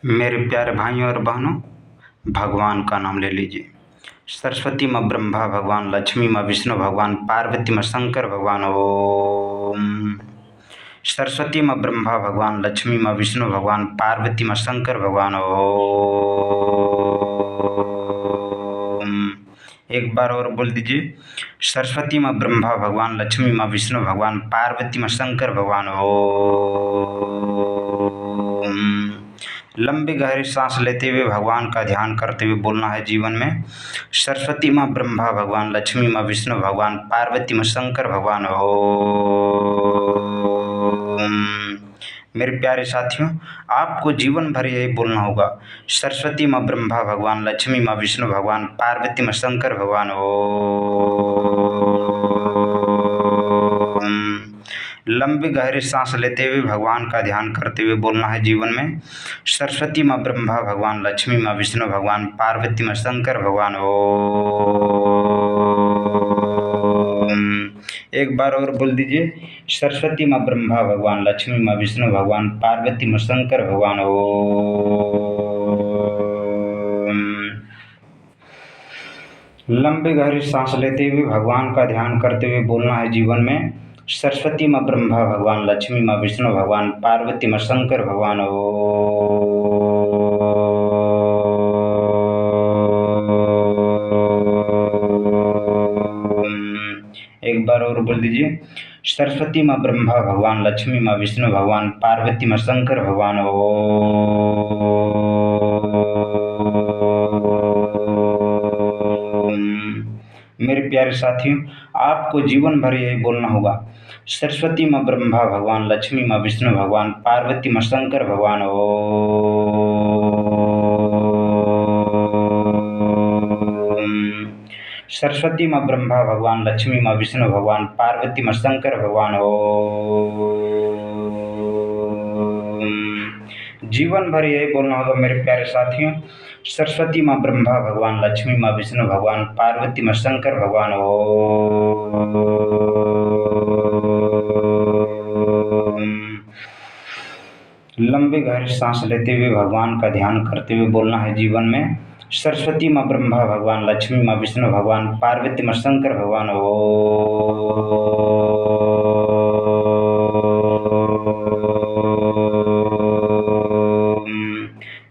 मेरे प्यारे भाइयों और बहनों, भगवान का नाम ले लीजिए। सरस्वती माँ ब्रह्मा भगवान, लक्ष्मी माँ विष्णु भगवान, पार्वती माँ शंकर भगवान। ओम। सरस्वती माँ ब्रह्मा भगवान, लक्ष्मी माँ विष्णु भगवान, पार्वती माँ शंकर भगवान। ओम। एक बार और बोल दीजिए। सरस्वती माँ ब्रह्मा भगवान, लक्ष्मी माँ विष्णु भगवान, पार्वती माँ शंकर भगवान। ओम। लंबी गहरी सांस लेते हुए भगवान का ध्यान करते हुए बोलना है जीवन में। सरस्वती माँ ब्रह्मा भगवान, लक्ष्मी माँ विष्णु भगवान, पार्वती माँ शंकर भगवान। ओम। मेरे प्यारे साथियों, आपको जीवन भर यही बोलना होगा। सरस्वती माँ ब्रह्मा भगवान, लक्ष्मी माँ विष्णु भगवान, पार्वती माँ शंकर भगवान। ओम। लंबी गहरी सांस लेते हुए भगवान का ध्यान करते हुए बोलना है जीवन में। सरस्वती माँ ब्रह्मा भगवान, लक्ष्मी माँ विष्णु भगवान, पार्वती माँ शंकर भगवान। ओम। एक बार और बोल दीजिए। सरस्वती माँ ब्रह्मा भगवान, लक्ष्मी माँ विष्णु भगवान, पार्वती माँ शंकर भगवान। ओम। लंबी गहरी सांस लेते हुए भगवान का ध्यान करते हुए बोलना है जीवन में। सरस्वती माँ ब्रह्मा भगवान, लक्ष्मी माँ विष्णु भगवान, पार्वती माँ शंकर भगवान। ओम। एक बार और बोल दीजिए। सरस्वती माँ ब्रह्मा भगवान, लक्ष्मी माँ विष्णु भगवान, पार्वती माँ शंकर भगवान। मेरे प्यारे साथियों, आपको जीवन भर यही बोलना होगा। सरस्वती माँ ब्रह्मा भगवान, लक्ष्मी माँ विष्णु भगवान, पार्वती माँ शंकर भगवान। ओम। सरस्वती माँ ब्रह्मा भगवान, लक्ष्मी माँ विष्णु भगवान, पार्वती माँ शंकर भगवान। ओम। जीवन भर यही बोलना होगा मेरे प्यारे साथियों। सरस्वती माँ ब्रह्मा भगवान, लक्ष्मी माँ विष्णु भगवान, पार्वती माँ शंकर भगवान। ओम। लंबी गहरी सांस लेते हुए भगवान का ध्यान करते हुए बोलना है जीवन में। सरस्वती माँ ब्रह्मा भगवान, लक्ष्मी माँ विष्णु भगवान, पार्वती माँ शंकर भगवान। ओम।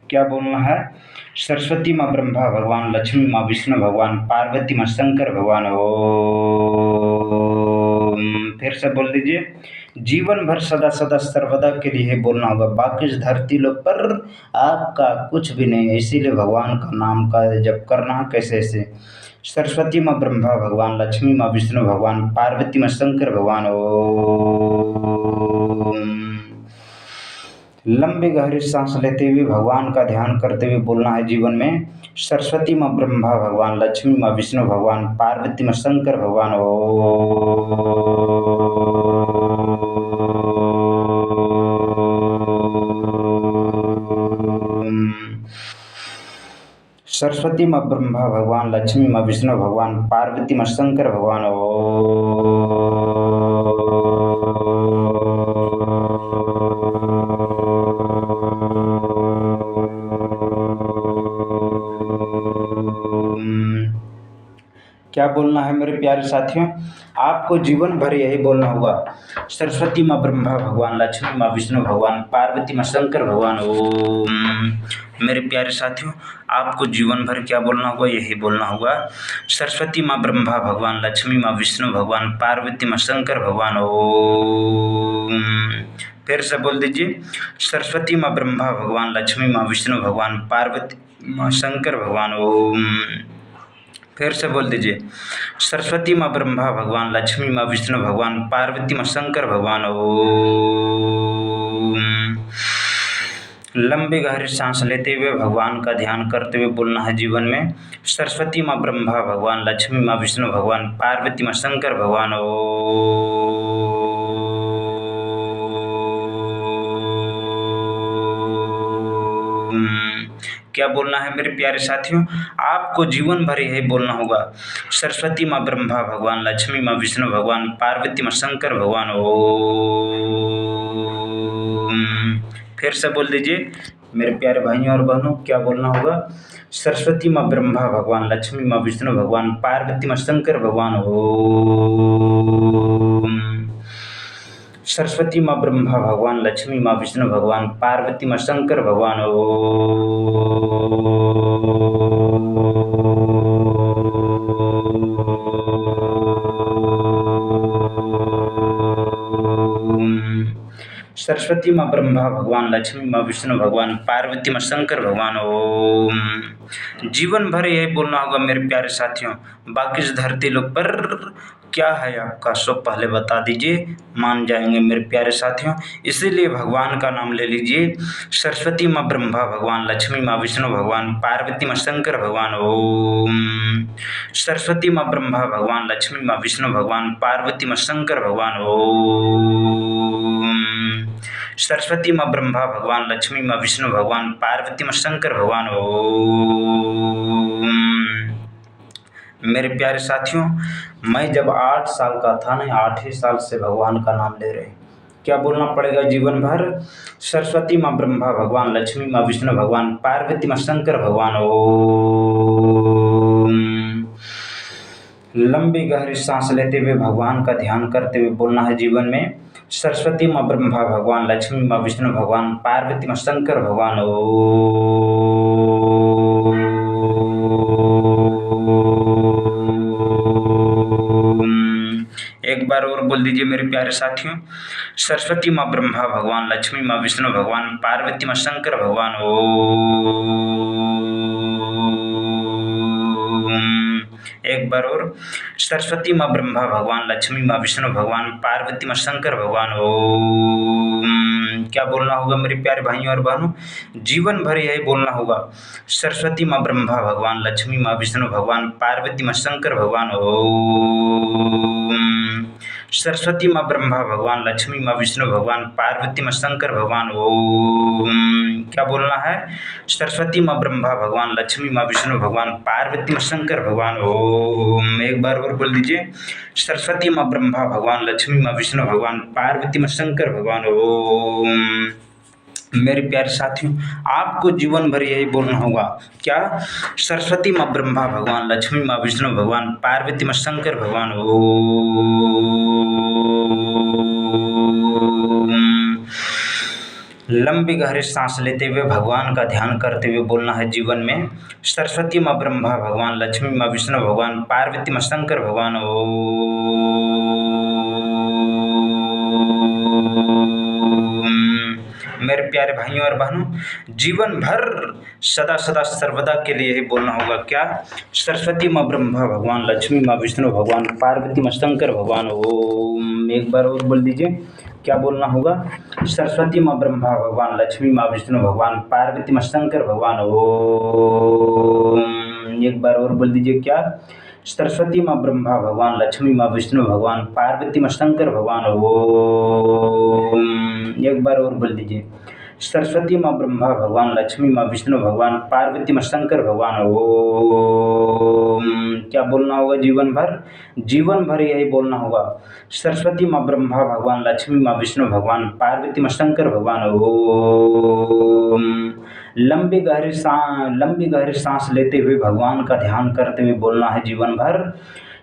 क्या बोलना है? सरस्वती माँ ब्रह्मा भगवान, लक्ष्मी माँ विष्णु भगवान, पार्वती माँ शंकर भगवान। ओम। फिर से बोल दीजिए। जीवन भर सदा सदा सर्वदा के लिए बोलना होगा। बाकी इस धरती लोक पर आपका कुछ भी नहीं है, इसीलिए भगवान का नाम का जप करना है। कैसे ऐसे? सरस्वती माँ ब्रह्मा भगवान, लक्ष्मी माँ विष्णु भगवान, पार्वती माँ शंकर भगवान। ओम। लंबी गहरी सांस लेते हुए भगवान का ध्यान करते हुए बोलना है जीवन में। सरस्वती माँ ब्रह्मा भगवान, लक्ष्मी माँ विष्णु भगवान, पार्वती माँ शंकर भगवान। ओम। सरस्वती माँ ब्रह्मा भगवान, लक्ष्मी माँ विष्णु भगवान, पार्वती माँ शंकर भगवान। क्या बोलना है मेरे प्यारे साथियों? आपको जीवन भर यही बोलना होगा। सरस्वती माँ ब्रह्मा भगवान, लक्ष्मी माँ विष्णु भगवान, पार्वती माँ शंकर भगवान। ओम। मेरे प्यारे साथियों, आपको जीवन भर क्या बोलना होगा? यही बोलना होगा। सरस्वती माँ ब्रह्मा भगवान, लक्ष्मी माँ विष्णु भगवान, पार्वती माँ शंकर भगवान। ओम। फिर से बोल दीजिए। सरस्वती माँ ब्रह्मा भगवान, लक्ष्मी माँ विष्णु भगवान, पार्वती माँ शंकर भगवान। ओम। फिर से बोल दीजिए। सरस्वती माँ ब्रह्मा भगवान, लक्ष्मी माँ विष्णु भगवान, पार्वती माँ शंकर भगवान। ओम। लंबी गहरी सांस लेते हुए भगवान का ध्यान करते हुए बोलना है जीवन में। सरस्वती माँ ब्रह्मा भगवान, लक्ष्मी माँ विष्णु भगवान, पार्वती माँ शंकर भगवान। ओम। क्या बोलना है मेरे प्यारे साथियों? आपको जीवन भर यही बोलना होगा। सरस्वती माँ ब्रह्मा भगवान, लक्ष्मी माँ विष्णु भगवान, पार्वती माँ शंकर भगवान। ओम। फिर से बोल दीजिए। मेरे प्यारे भाइयों और बहनों, क्या बोलना होगा? सरस्वती माँ ब्रह्मा भगवान, लक्ष्मी माँ विष्णु भगवान, पार्वती माँ शंकर भगवान ओम। सरस्वती माँ ब्रह्मा भगवान, लक्ष्मी माँ विष्णु भगवान, पार्वती माँ शंकर भगवान ओम। सरस्वती माँ ब्रह्मा भगवान, लक्ष्मी माँ विष्णु भगवान, पार्वती माँ शंकर भगवान ओम। जीवन भर यही बोलना होगा मेरे प्यारे साथियों। बाकी इस धरती लोक पर क्या है आपका, सो पहले बता दीजिए, मान जाएंगे मेरे प्यारे साथियों। इसीलिए भगवान का नाम ले लीजिए। सरस्वती माँ ब्रह्मा भगवान, लक्ष्मी माँ विष्णु भगवान, पार्वती माँ शंकर भगवान ओम। सरस्वती माँ ब्रह्मा भगवान, लक्ष्मी माँ विष्णु भगवान, पार्वती माँ शंकर भगवान ओम। सरस्वती माँ ब्रह्मा भगवान, लक्ष्मी माँ विष्णु भगवान, पार्वती माँ शंकर भगवान ओम। मेरे प्यारे साथियों, मैं जब 8 साल का था ना, 8 ही साल से भगवान का नाम ले रहे। क्या बोलना पड़ेगा जीवन भर? सरस्वती माँ ब्रह्मा भगवान, लक्ष्मी माँ विष्णु भगवान, पार्वती माँ शंकर भगवान ओम। लंबी गहरी सांस लेते हुए भगवान का ध्यान करते हुए बोलना है जीवन में। सरस्वती माँ ब्रह्मा भगवान, लक्ष्मी माँ विष्णु भगवान, पार्वती माँ शंकर भगवान ओम। एक बार और बोल दीजिए मेरे प्यारे साथियों। सरस्वती माँ ब्रह्मा भगवान, लक्ष्मी माँ विष्णु भगवान, पार्वती माँ शंकर भगवान ओम। एक बार और। सरस्वती माँ ब्रह्मा भगवान, लक्ष्मी माँ विष्णु भगवान, पार्वती माँ शंकर भगवान ओम। क्या बोलना होगा मेरे प्यारे भाइयों और बहनों? जीवन भर यही बोलना होगा। सरस्वती माँ ब्रह्मा भगवान, लक्ष्मी माँ विष्णु भगवान, पार्वती माँ शंकर भगवान ओम। सरस्वती माँ ब्रह्मा भगवान, लक्ष्मी माँ विष्णु भगवान, पार्वती माँ शंकर भगवान ओम। क्या बोलना है? सरस्वती माँ ब्रह्मा भगवान, लक्ष्मी माँ विष्णु भगवान, पार्वती माँ शंकर भगवान ओम। एक बार और बोल दीजिए। सरस्वती माँ ब्रह्मा भगवान, लक्ष्मी माँ विष्णु भगवान, पार्वती माँ शंकर भगवान ओम। मेरे प्यारे साथियों, आपको जीवन भर यही बोलना होगा। क्या? सरस्वती माँ ब्रह्मा भगवान, लक्ष्मी माँ विष्णु भगवान, पार्वती माँ शंकर भगवान ओम। लंबी गहरी सांस लेते हुए भगवान का ध्यान करते हुए बोलना है जीवन में। सरस्वती माँ ब्रह्मा भगवान, लक्ष्मी माँ विष्णु भगवान, पार्वती माँ शंकर भगवान ओम। मेरे प्यारे भाइयों और बहनों, जीवन भर सदा सदा सर्वदा के लिए ही बोलना होगा। क्या? सरस्वती माँ ब्रह्मा भगवान, लक्ष्मी माँ विष्णु भगवान, पार्वती माँ शंकर भगवान ओम। एक बार और बोल दीजिए। क्या बोलना होगा? सरस्वती माँ ब्रह्मा भगवान, लक्ष्मी माँ विष्णु भगवान, पार्वती माँ शंकर भगवान ओम। एक बार और बोल दीजिए। क्या? सरस्वती माँ ब्रह्मा भगवान, लक्ष्मी माँ विष्णु भगवान, पार्वती माँ शंकर भगवान ओम। एक बार और बोल दीजिए। सरस्वती माँ ब्रह्मा भगवान, लक्ष्मी माँ विष्णु भगवान, पार्वती माँ शंकर भगवान ओम। क्या बोलना होगा जीवन भर? जीवन भर यही बोलना होगा। सरस्वती माँ ब्रह्मा भगवान, लक्ष्मी माँ विष्णु भगवान, पार्वती माँ शंकर भगवान ओम। लंबी गहरी सांस लेते हुए भगवान का ध्यान करते हुए बोलना है जीवन भर।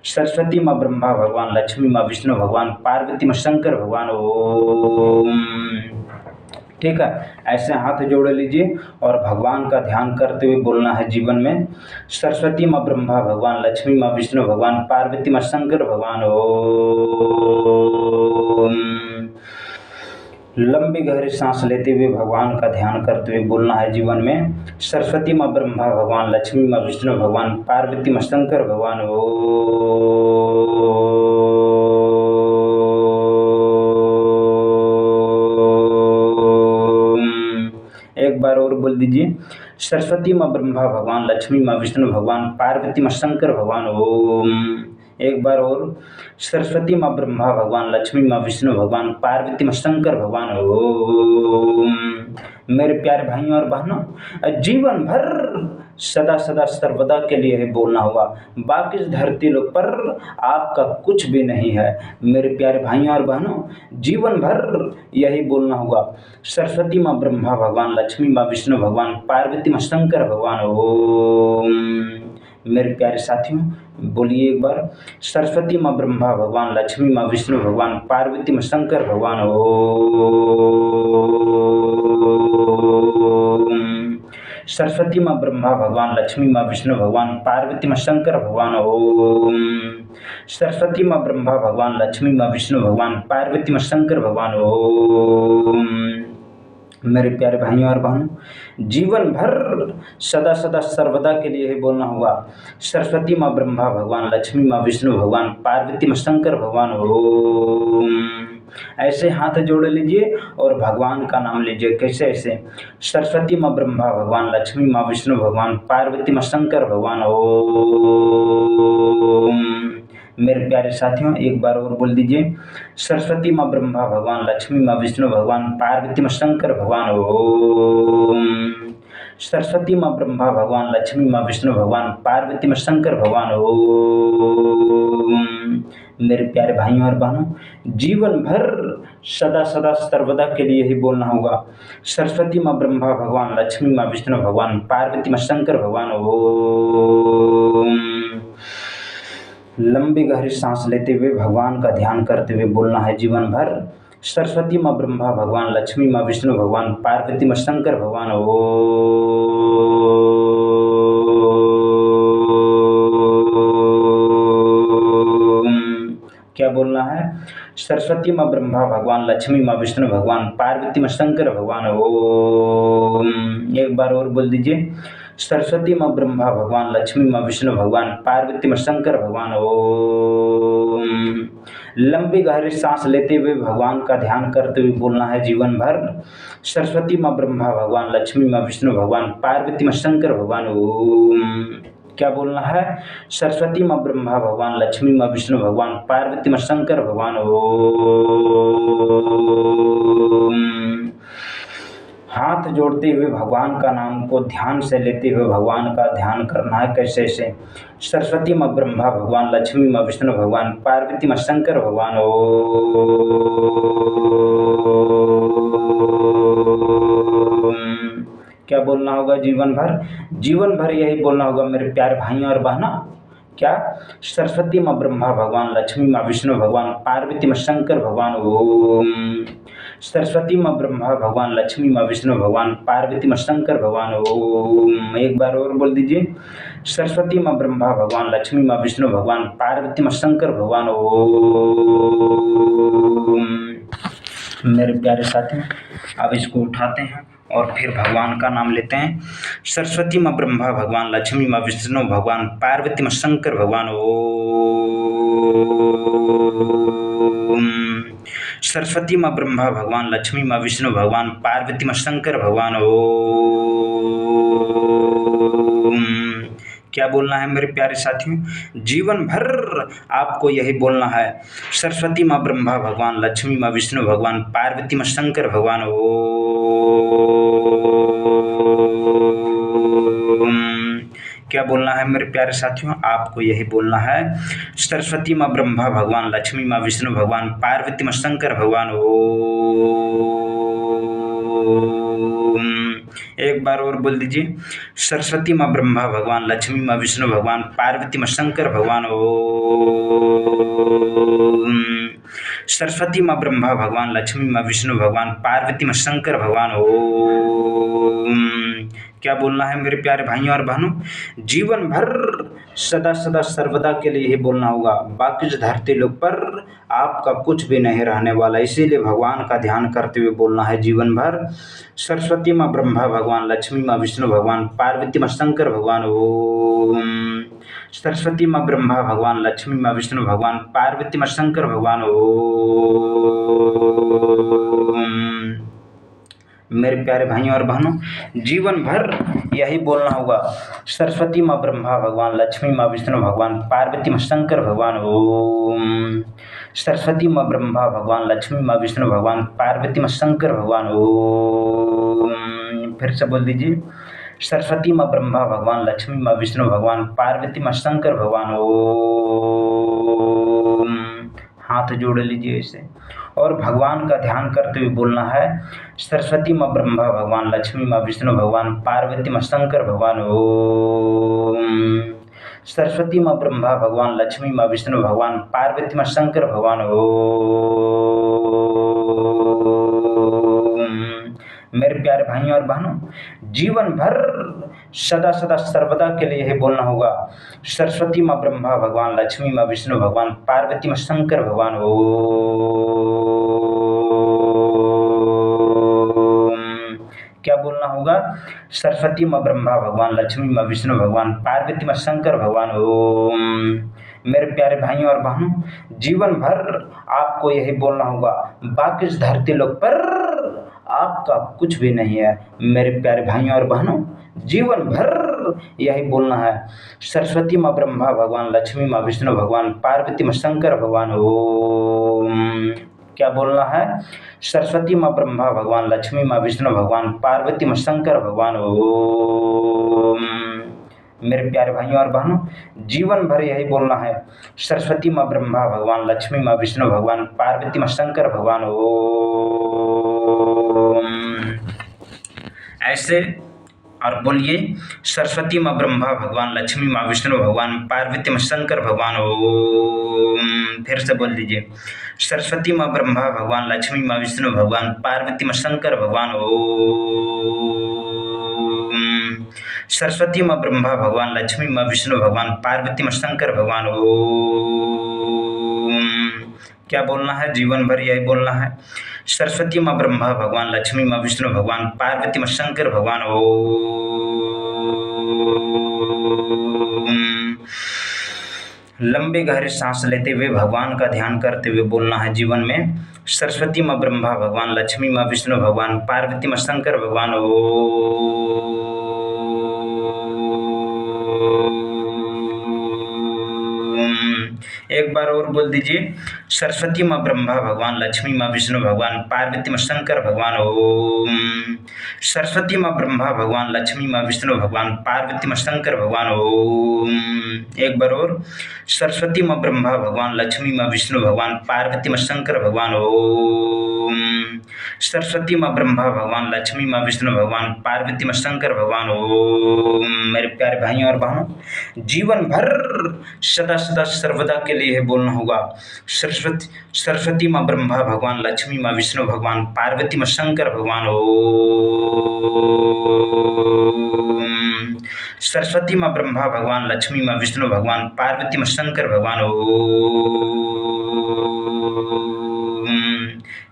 सरस्वती माँ ब्रह्मा भगवान, लक्ष्मी माँ विष्णु भगवान, पार्वती माँ शंकर भगवान ओम। ठीक है, ऐसे हाथ जोड़ लीजिए और भगवान का ध्यान करते हुए बोलना है जीवन में। सरस्वती माँ ब्रह्मा भगवान, लक्ष्मी माँ विष्णु भगवान, पार्वती माँ शंकर भगवान ओम। लंबी गहरी सांस लेते हुए भगवान का ध्यान करते हुए बोलना है जीवन में। सरस्वती माँ ब्रह्मा भगवान, लक्ष्मी माँ विष्णु भगवान, पार्वती माँ शंकर भगवान ओम। एक बार और बोल दीजिए। सरस्वती माँ ब्रह्मा भगवान, लक्ष्मी माँ विष्णु भगवान, पार्वती माँ शंकर भगवान ओम। एक बार और। सरस्वती माँ ब्रह्मा भगवान, लक्ष्मी माँ विष्णु भगवान, पार्वती माँ शंकर भगवान ओम। मेरे प्यारे भाइयों और बहनों, जीवन भर सदा सदा सर्वदा के लिए ही बोलना होगा, बाकी इस धरती लोक पर आपका कुछ भी नहीं है। मेरे प्यारे भाइयों और बहनों, जीवन भर यही बोलना होगा, सरस्वती माँ ब्रह्मा भगवान, लक्ष्मी माँ विष्णु भगवान, पार्वती माँ शंकर भगवान ओम। मेरे प्यारे साथियों, बोलिए एक बार, सरस्वती माँ ब्रह्मा भगवान, लक्ष्मी माँ विष्णु भगवान, पार्वती माँ शंकर भगवान ओम। सरस्वती माँ ब्रह्मा भगवान, लक्ष्मी माँ विष्णु भगवान, पार्वती माँ शंकर भगवान ओम। सरस्वती माँ ब्रह्मा भगवान, लक्ष्मी माँ विष्णु भगवान, पार्वती माँ शंकर भगवान ओम। मेरे प्यारे भाइयों और बहनों, जीवन भर सदा सदा सर्वदा के लिए ही बोलना होगा, सरस्वती माँ ब्रह्मा भगवान, लक्ष्मी माँ विष्णु भगवान, पार्वती माँ शंकर भगवान ओम। ऐसे हाथ जोड़ लीजिए और भगवान का नाम लीजिए। कैसे? ऐसे, सरस्वती माँ ब्रह्मा भगवान, लक्ष्मी माँ विष्णु भगवान, पार्वती माँ शंकर भगवान ओम। मेरे प्यारे साथियों, एक बार और बोल दीजिए, सरस्वती माँ ब्रह्मा भगवान, लक्ष्मी माँ विष्णु भगवान, पार्वती माँ शंकर भगवान ओम। सरस्वती माँ ब्रह्मा भगवान, लक्ष्मी माँ विष्णु भगवान, पार्वती माँ शंकर भगवान ओम। मेरे प्यारे भाइयों और बहनों, जीवन भर सदा सदा सर्वदा के लिए ही बोलना होगा, सरस्वती माँ ब्रह्मा भगवान, लक्ष्मी माँ विष्णु भगवान, पार्वती माँ शंकर भगवान ओम। लंबी गहरी सांस लेते हुए भगवान का ध्यान करते हुए बोलना है जीवन भर, सरस्वती माँ ब्रह्मा भगवान, लक्ष्मी माँ विष्णु भगवान, पार्वती माँ शंकर भगवान ओम। क्या बोलना है? सरस्वती माँ ब्रह्मा भगवान, लक्ष्मी माँ विष्णु भगवान, पार्वती माँ शंकर भगवान ओम। एक बार और बोल दीजिए, सरस्वती माँ ब्रह्मा भगवान, लक्ष्मी माँ विष्णु भगवान, पार्वती माँ शंकर भगवान ओम। लंबी गहरी सांस लेते हुए भगवान का ध्यान करते हुए बोलना है जीवन भर, सरस्वती माँ ब्रह्मा भगवान, लक्ष्मी माँ विष्णु भगवान, पार्वती माँ शंकर भगवान ओम। क्या बोलना है? सरस्वती माँ ब्रह्मा भगवान, लक्ष्मी माँ विष्णु भगवान, पार्वती माँ शंकर भगवान ओम। हाथ जोड़ते हुए भगवान का नाम को ध्यान से लेते हुए भगवान का ध्यान करना है। कैसे? से सरस्वती माँ ब्रह्मा भगवान, लक्ष्मी माँ विष्णु भगवान, पार्वती माँ शंकर भगवान ओम। क्या बोलना होगा जीवन भर? जीवन भर यही बोलना होगा मेरे प्यारे भाइयों और बहनों। क्या? सरस्वती माँ ब्रह्मा भगवान, लक्ष्मी माँ विष्णु भगवान, पार्वती माँ शंकर भगवान ओम। सरस्वती माँ ब्रह्मा भगवान, लक्ष्मी माँ विष्णु भगवान, पार्वती माँ शंकर भगवान ओम। एक बार और बोल दीजिए, सरस्वती माँ ब्रह्मा भगवान, लक्ष्मी माँ विष्णु भगवान, पार्वती माँ शंकर भगवान ओम। मेरे प्यारे साथियों, अब इसको उठाते हैं और फिर भगवान का नाम लेते हैं, सरस्वती माँ ब्रह्मा भगवान, लक्ष्मी माँ विष्णु भगवान, पार्वती माँ शंकर भगवान ओम। सरस्वती माँ ब्रह्मा भगवान, लक्ष्मी माँ विष्णु भगवान, पार्वती माँ शंकर भगवान ओम। क्या बोलना है मेरे प्यारे साथियों? जीवन भर आपको यही बोलना है, सरस्वती माँ ब्रह्मा भगवान, लक्ष्मी माँ विष्णु भगवान, पार्वती माँ शंकर भगवान ओम। क्या बोलना है मेरे प्यारे साथियों? आपको यही बोलना है, सरस्वती माँ ब्रह्मा भगवान, लक्ष्मी माँ विष्णु भगवान, पार्वती माँ शंकर भगवान ओम। एक बार और बोल दीजिए, सरस्वती माँ ब्रह्मा भगवान, लक्ष्मी माँ विष्णु भगवान, पार्वती माँ शंकर भगवान ओम। सरस्वती माँ ब्रह्मा भगवान, लक्ष्मी माँ विष्णु भगवान, पार्वती माँ शंकर भगवान ओम। क्या बोलना है मेरे प्यारे भाइयों और बहनों? जीवन भर सदा सदा सर्वदा के लिए ही बोलना होगा, बाकी इस धरती लोक पर आपका कुछ भी नहीं रहने वाला। इसीलिए भगवान का ध्यान करते हुए बोलना है जीवन भर, सरस्वती माँ ब्रह्मा भगवान, लक्ष्मी माँ विष्णु भगवान, पार्वती माँ शंकर भगवान ओम। सरस्वती माँ ब्रह्मा भगवान, लक्ष्मी माँ विष्णु भगवान, पार्वती माँ शंकर भगवान ओम। मेरे प्यारे भाइयों और बहनों, जीवन भर यही बोलना होगा, सरस्वती माँ ब्रह्मा भगवान, लक्ष्मी माँ विष्णु भगवान, पार्वती माँ शंकर भगवान ओम। सरस्वती माँ ब्रह्मा भगवान, लक्ष्मी माँ विष्णु भगवान, पार्वती माँ शंकर भगवान ओम। फिर से बोल दीजिए, सरस्वती माँ ब्रह्मा भगवान, लक्ष्मी माँ विष्णु भगवान, पार्वती माँ शंकर भगवान ओम। हाथ जोड़ लीजिए इसे और भगवान का ध्यान करते हुए बोलना है, सरस्वती माँ ब्रह्मा भगवान, लक्ष्मी माँ विष्णु भगवान, पार्वती माँ शंकर भगवान ओम। सरस्वती माँ ब्रह्मा भगवान, लक्ष्मी माँ विष्णु भगवान, पार्वती माँ शंकर भगवान ओम। मेरे प्यारे भाइयों और बहनों, जीवन भर सदा सदा सर्वदा के लिए यही बोलना होगा, सरस्वती माँ ब्रह्मा भगवान, लक्ष्मी माँ विष्णु भगवान, पार्वती माँ शंकर भगवान ओम। क्या बोलना होगा, सरस्वती माँ ब्रह्मा भगवान, लक्ष्मी माँ विष्णु भगवान, पार्वती माँ शंकर भगवान ओम। मेरे प्यारे भाइयों और बहनों, जीवन भर आपको यही बोलना होगा, बाकी इस धरती लोक पर आपका कुछ भी नहीं है। मेरे प्यारे भाइयों और बहनों, जीवन भर यही बोलना है, सरस्वती माँ ब्रह्मा भगवान, लक्ष्मी माँ विष्णु भगवान, पार्वती माँ शंकर भगवान ओम। क्या बोलना है, सरस्वती माँ ब्रह्मा भगवान, लक्ष्मी माँ विष्णु भगवान, पार्वती माँ शंकर भगवान ओम। मेरे प्यारे भाइयों और बहनों, जीवन भर यही बोलना है, सरस्वती माँ ब्रह्मा भगवान, लक्ष्मी माँ विष्णु भगवान, पार्वती माँ शंकर भगवान ओम। ऐसे और बोलिए, सरस्वती माँ ब्रह्मा भगवान, लक्ष्मी माँ विष्णु भगवान, पार्वती माँ शंकर भगवान ओम। फिर से बोल दीजिए, सरस्वती माँ ब्रह्मा भगवान, लक्ष्मी माँ विष्णु भगवान, पार्वती माँ शंकर भगवान ओम। सरस्वती माँ ब्रह्मा भगवान, लक्ष्मी माँ विष्णु भगवान, पार्वती माँ शंकर भगवान ओम। क्या बोलना है, जीवन भर यही बोलना है, सरस्वती माँ ब्रह्मा भगवान, लक्ष्मी माँ विष्णु भगवान, पार्वती माँ शंकर भगवान ओम। लंबे गहरे सांस लेते हुए भगवान का ध्यान करते हुए बोलना है जीवन में, सरस्वती माँ ब्रह्मा भगवान, लक्ष्मी माँ विष्णु भगवान, पार्वती माँ शंकर भगवान ओम। एक बार और बोल दीजिए, सरस्वती माँ ब्रह्मा भगवान, लक्ष्मी माँ विष्णु भगवान, पार्वती माँ शंकर भगवान ओम। सरस्वती माँ ब्रह्मा भगवान, लक्ष्मी माँ विष्णु भगवान, पार्वती माँ शंकर भगवान ओम। एक बार और, सरस्वती माँ ब्रह्मा भगवान, लक्ष्मी माँ विष्णु भगवान, पार्वती माँ शंकर भगवान ओम। सरस्वती माँ ब्रह्मा भगवान, लक्ष्मी माँ विष्णु भगवान, पार्वती माँ शंकर भगवान ओम। मेरे प्यारे भाइयों और बहनों, जीवन भर सदा सदा सर्वदा के लिए बोलना होगा, सरस्वती माँ ब्रह्मा भगवान, लक्ष्मी माँ विष्णु भगवान, पार्वती माँ शंकर भगवान ओम। सरस्वती माँ ब्रह्मा भगवान, लक्ष्मी माँ विष्णु भगवान, पार्वती माँ शंकर भगवान ओम।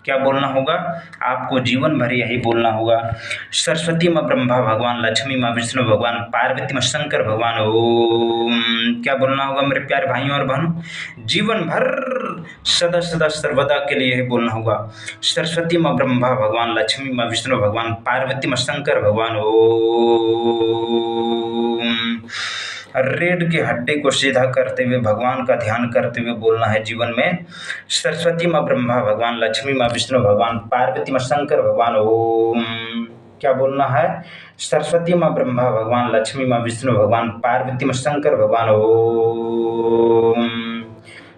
क्या बोलना होगा, आपको जीवन भर यही बोलना होगा, सरस्वती माँ ब्रह्मा भगवान, लक्ष्मी माँ विष्णु भगवान, पार्वती माँ शंकर भगवान ओम। क्या बोलना होगा मेरे प्यारे भाइयों और बहनों, जीवन भर सदा सदा सर्वदा के लिए यही बोलना होगा, सरस्वती माँ ब्रह्मा भगवान, लक्ष्मी माँ विष्णु भगवान, पार्वती माँ शंकर भगवान ओम। रीढ़ के हड्डी को सीधा करते हुए भगवान का ध्यान करते हुए बोलना है जीवन में, सरस्वती माँ ब्रह्मा भगवान, लक्ष्मी माँ विष्णु भगवान, पार्वती माँ शंकर भगवान ओम। क्या बोलना है, सरस्वती माँ ब्रह्मा भगवान, लक्ष्मी माँ विष्णु भगवान, पार्वती माँ शंकर भगवान ओम।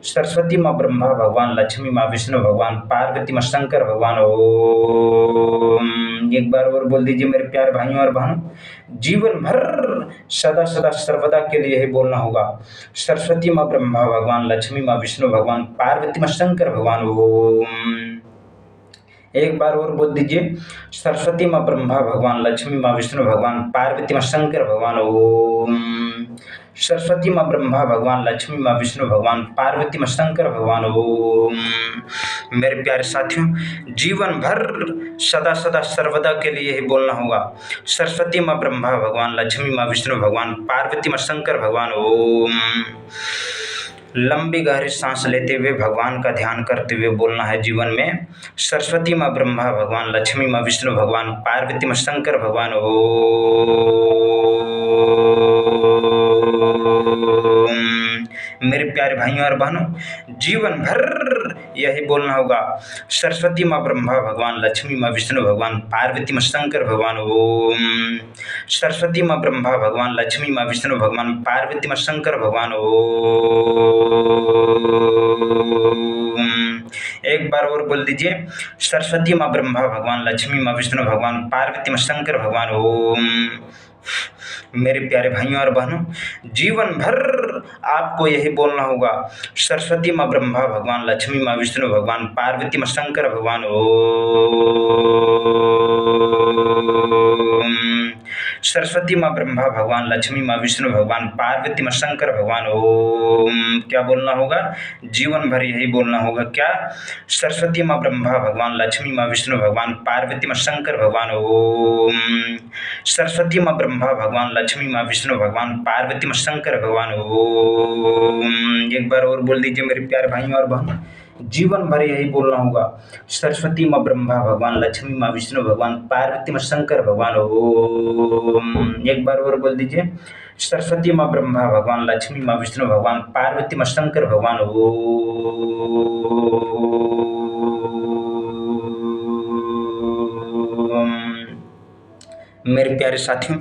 सरस्वती माँ ब्रह्मा भगवान, लक्ष्मी माँ विष्णु भगवान, पार्वती माँ शंकर भगवान ओम। एक बार और बोल दीजिए मेरे प्यारे भाइयों और बहनों, जीवन भर सदा सदा सर्वदा के लिए यही बोलना होगा, सरस्वती माँ ब्रह्मा भगवान, लक्ष्मी माँ विष्णु भगवान, पार्वती माँ शंकर भगवान ओम। एक बार और बोल दीजिए, सरस्वती माँ ब्रह्मा भगवान, लक्ष्मी माँ विष्णु भगवान, पार्वती माँ शंकर भगवान ओम। सरस्वती माँ ब्रह्मा भगवान, लक्ष्मी माँ विष्णु भगवान, पार्वती माँ शंकर भगवान ओम। मेरे प्यारे साथियों, जीवन भर सदा सदा सर्वदा के लिए यही बोलना होगा, सरस्वती माँ ब्रह्मा भगवान, लक्ष्मी माँ विष्णु भगवान, पार्वती माँ शंकर भगवान ओम। लंबी गहरी सांस लेते हुए भगवान का ध्यान करते हुए बोलना है जीवन में। सरस्वती माँ ब्रह्मा भगवान, लक्ष्मी माँ विष्णु भगवान, पार्वती माँ शंकर भगवान ओम। मेरे प्यारे भाइयों और बहनों, जीवन भर यही बोलना होगा। सरस्वती माँ ब्रह्मा भगवान, लक्ष्मी माँ विष्णु भगवान, पार्वती माँ शंकर भगवान ओम। सरस्वती माँ ब्रह्मा भगवान, लक्ष्मी माँ विष्णु भगवान, पार्वती माँ शंकर भगवान ओम। एक बार और बोल दीजिए। सरस्वती माँ ब्रह्मा भगवान, लक्ष्मी माँ विष्णु भगवान, पार्वती माँ शंकर भगवान ओम। मेरे प्यारे भाइयों और बहनों, जीवन भर आपको यही बोलना होगा। सरस्वती माँ ब्रह्मा भगवान, लक्ष्मी माँ विष्णु भगवान, पार्वती माँ शंकर भगवान ओम। सरस्वती माँ ब्रह्मा भगवान, लक्ष्मी माँ विष्णु भगवान, पार्वती माँ शंकर भगवान ओम। क्या बोलना होगा? जीवन भर यही बोलना होगा। क्या? सरस्वती माँ ब्रह्मा भगवान, लक्ष्मी माँ विष्णु भगवान, पार्वती माँ शंकर भगवान ओम। सरस्वती माँ ब्रह्मा भगवान, लक्ष्मी माँ विष्णु भगवान, पार्वती माँ शंकर भगवान ओम। एक बार और बोल दीजिए मेरे प्यारे भाइयों और बहनों, जीवन भर यही बोलना होगा। सरस्वती माँ ब्रह्मा भगवान, लक्ष्मी माँ विष्णु भगवान, पार्वती माँ शंकर भगवान ओम। एक बार और बोल दीजिए। सरस्वती माँ ब्रह्मा भगवान, लक्ष्मी माँ विष्णु भगवान, पार्वती माँ शंकर भगवान ओम। मेरे प्यारे साथियों,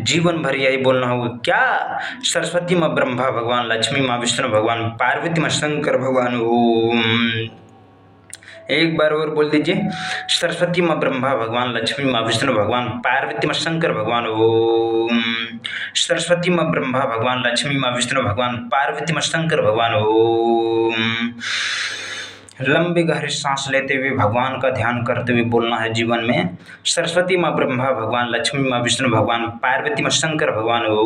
जीवन भर यही बोलना होगा। क्या? सरस्वती माँ ब्रह्मा भगवान, लक्ष्मी माँ विष्णु भगवान, पार्वती माँ शंकर भगवान ओम। एक बार और बोल दीजिए। सरस्वती माँ ब्रह्मा भगवान, लक्ष्मी माँ विष्णु भगवान, पार्वती माँ शंकर भगवान ओम। सरस्वती माँ ब्रह्मा भगवान, लक्ष्मी माँ विष्णु भगवान, पार्वती माँ शंकर भगवान ओम। लंबी गहरी सांस लेते हुए भगवान का ध्यान करते हुए बोलना है जीवन में। सरस्वती माँ ब्रह्मा भगवान, लक्ष्मी माँ विष्णु भगवान, पार्वती माँ शंकर भगवान ओम।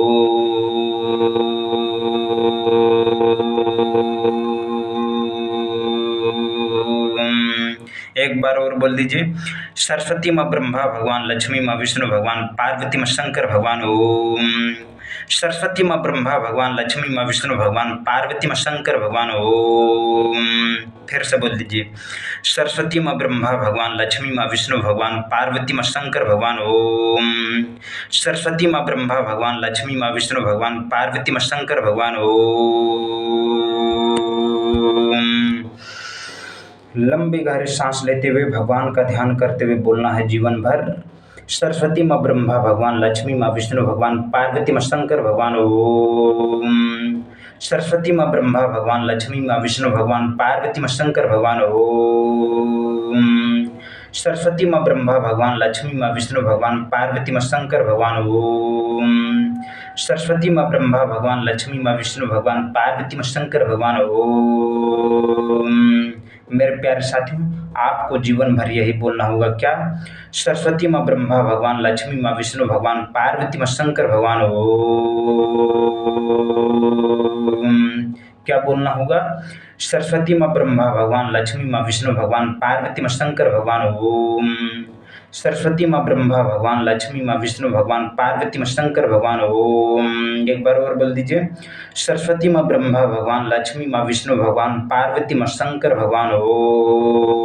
एक बार और बोल दीजिए। सरस्वती माँ ब्रह्मा भगवान, लक्ष्मी माँ विष्णु भगवान, पार्वती माँ शंकर भगवान ओम। सरस्वती माँ ब्रह्मा भगवान, लक्ष्मी माँ विष्णु भगवान, पार्वती माँ शंकर भगवान ओम। फिर से बोल दीजिए। सरस्वती माँ ब्रह्मा भगवान, लक्ष्मी माँ विष्णु भगवान, पार्वती माँ शंकर भगवान ओम। सरस्वती माँ ब्रह्मा भगवान, लक्ष्मी माँ विष्णु भगवान, पार्वती माँ शंकर भगवान ओम। लंबी गहरी सांस लेते हुए भगवान का ध्यान करते हुए बोलना है जीवन भर। सरस्वती माँ ब्रह्मा भगवान, लक्ष्मी माँ विष्णु भगवान, पार्वती माँ शंकर भगवान ओम। सरस्वती माँ ब्रह्मा भगवान, लक्ष्मी माँ विष्णु भगवान, पार्वती माँ शंकर भगवान ओम। सरस्वती माँ ब्रह्मा भगवान, लक्ष्मी माँ विष्णु भगवान, पार्वती माँ शंकर भगवान ओम। सरस्वती माँ ब्रह्मा भगवान, लक्ष्मी माँ विष्णु भगवान, पार्वती माँ शंकर भगवान ओम। मेरे प्यारे साथियों, आपको जीवन भर यही बोलना होगा। क्या? सरस्वती माँ ब्रह्मा भगवान, लक्ष्मी माँ विष्णु भगवान, पार्वती माँ शंकर भगवान ओम। क्या बोलना होगा? सरस्वती माँ ब्रह्मा भगवान, लक्ष्मी माँ विष्णु भगवान, पार्वती माँ शंकर भगवान ओम। सरस्वती माँ ब्रह्मा भगवान, लक्ष्मी माँ विष्णु भगवान, पार्वती माँ शंकर भगवान ओम। एक बार और बोल दीजिए। सरस्वती माँ ब्रह्मा भगवान, लक्ष्मी माँ विष्णु भगवान, पार्वती माँ शंकर भगवान ओम।